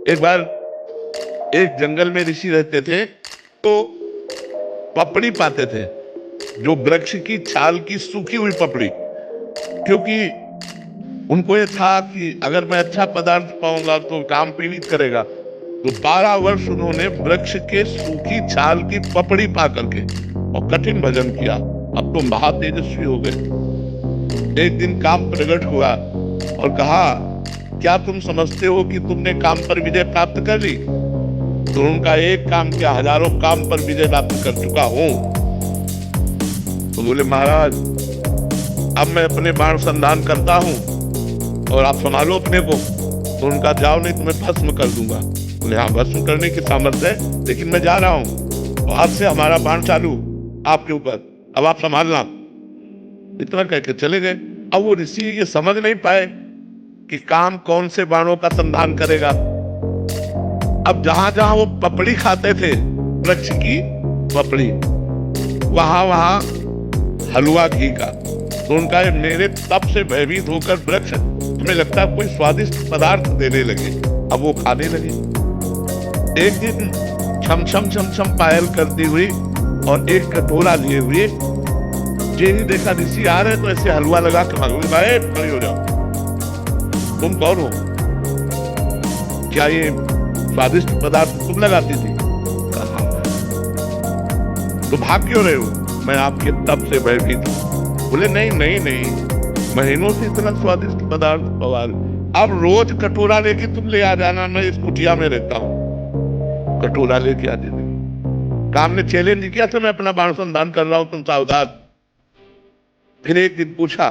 एक बार एक जंगल में ऋषि रहते थे, तो पपड़ी पाते थे, जो वृक्ष की छाल की सूखी हुई पपड़ी। क्योंकि उनको ये था कि अगर मैं अच्छा पदार्थ पाऊंगा तो काम पीड़ित करेगा। तो 12 वर्ष उन्होंने वृक्ष के सूखी छाल की पपड़ी पा करके और कठिन भजन किया। अब तो महातेजस्वी हो गए। एक दिन काम प्रकट हुआ और कहा, क्या तुम समझते हो कि तुमने काम पर विजय प्राप्त कर ली? तो उनका एक काम क्या, हजारों काम पर विजय प्राप्त कर चुका हूं। तो बोले, महाराज अब मैं अपने बाण संधान करता हूं और आप संभालो अपने को। तो उनका, जाओ नहीं तो मैं भस्म कर दूंगा। बोले, हाँ भस्म करने की सामर्थ्य है, लेकिन मैं जा रहा हूं और आज से हमारा बाण चालू आपके ऊपर, अब आप संभालना। इतना कहकर चले गए। अब वो ऋषि ये समझ नहीं पाए कि काम कौन से बाणों का संधान करेगा। अब जहां जहां वो पपड़ी खाते थे, वृक्ष की पपड़ी, वहां वहां हलवा घी का। तो उनका, मेरे तप से भयभीत होकर वृक्ष हमें लगता है कोई स्वादिष्ट पदार्थ देने लगे। अब वो खाने लगे। एक दिन छम छम छम छम पायल करती हुई और एक कटोरा लिए हुए, ये ही देखा ऋषि आ रहे तो ऐसे हलवा लगा के मांगो, भाई खड़ी हो जाओ, तुम कौन हो? क्या ये स्वादिष्ट पदार्थ तुम लगाती थी? तो भाग क्यों रहे हो? मैं आपके तप से भयभीत हूं। बोले, नहीं नहीं नहीं, महीनों से इतना स्वादिष्ट पदार्थ पवार, अब रोज कटोरा लेके तुम ले आ जाना, मैं इस कुटिया में रहता हूं। कटोरा लेके आ देने। काम ने चैलेंज किया था, मैं अपना बाण संधान कर रहा हूं, तुम सावधान। फिर एक दिन पूछा,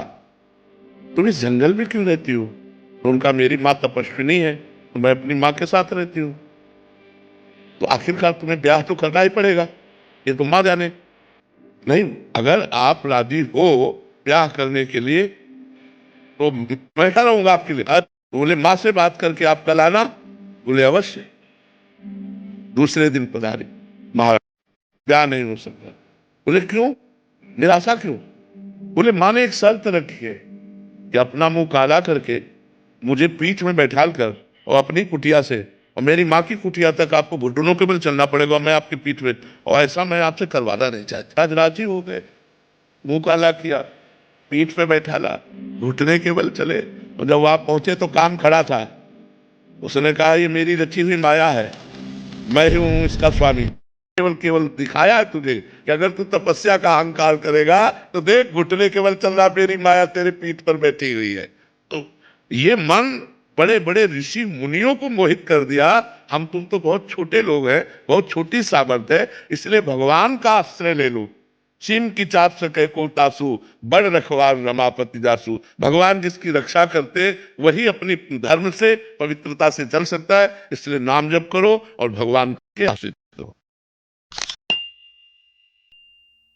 तुम इस जंगल में क्यों रहती हो? तो उनका, मेरी माँ तपस्विनी है तो मैं अपनी माँ के साथ रहती हूँ। तो आखिरकार तुम्हें ब्याह तो करना ही पड़ेगा, ये तो माँ जाने। नहीं, अगर आप राजी हो ब्याह करने के लिए तो मैं क्या रहूंगा आपके लिए। बोले, माँ से बात करके आप कल आना। बोले, अवश्य। दूसरे दिन पधारे। महाराज ब्याह नहीं हो सकता। बोले, क्यों? निराशा क्यों? बोले, माँ ने एक शर्त रखी है कि अपना मुंह काला करके मुझे पीठ में बैठाल कर और अपनी कुटिया से और मेरी माँ की कुटिया तक आपको घुटनों के बल चलना पड़ेगा, मैं आपकी पीठ में। और ऐसा मैं आपसे करवाना नहीं चाहता। आज राजी हो गए, मुंह काला किया, पीठ पे बैठाला, घुटने के बल चले। और जब वहां पहुंचे तो काम खड़ा था। उसने कहा, ये मेरी रची हुई माया है, मैं ही हूं इसका स्वामी। केवल केवल दिखाया है तुझे कि अगर तू तपस्या का अहंकार करेगा तो देख, घुटने के बल चल रहा, मेरी माया तेरे पीठ पर बैठी हुई है। तो ये मन बड़े बड़े ऋषि मुनियों को मोहित कर दिया। हम तुम तो बहुत छोटे लोग हैं, बहुत छोटी सामर्थ्य है, इसलिए भगवान का आश्रय ले लो। चीन की चाप सके को तासु, बड़ रखवार रमापति जासु। भगवान जिसकी रक्षा करते वही अपनी धर्म से, पवित्रता से चल सकता है। इसलिए नाम जप करो और भगवान के आश्रित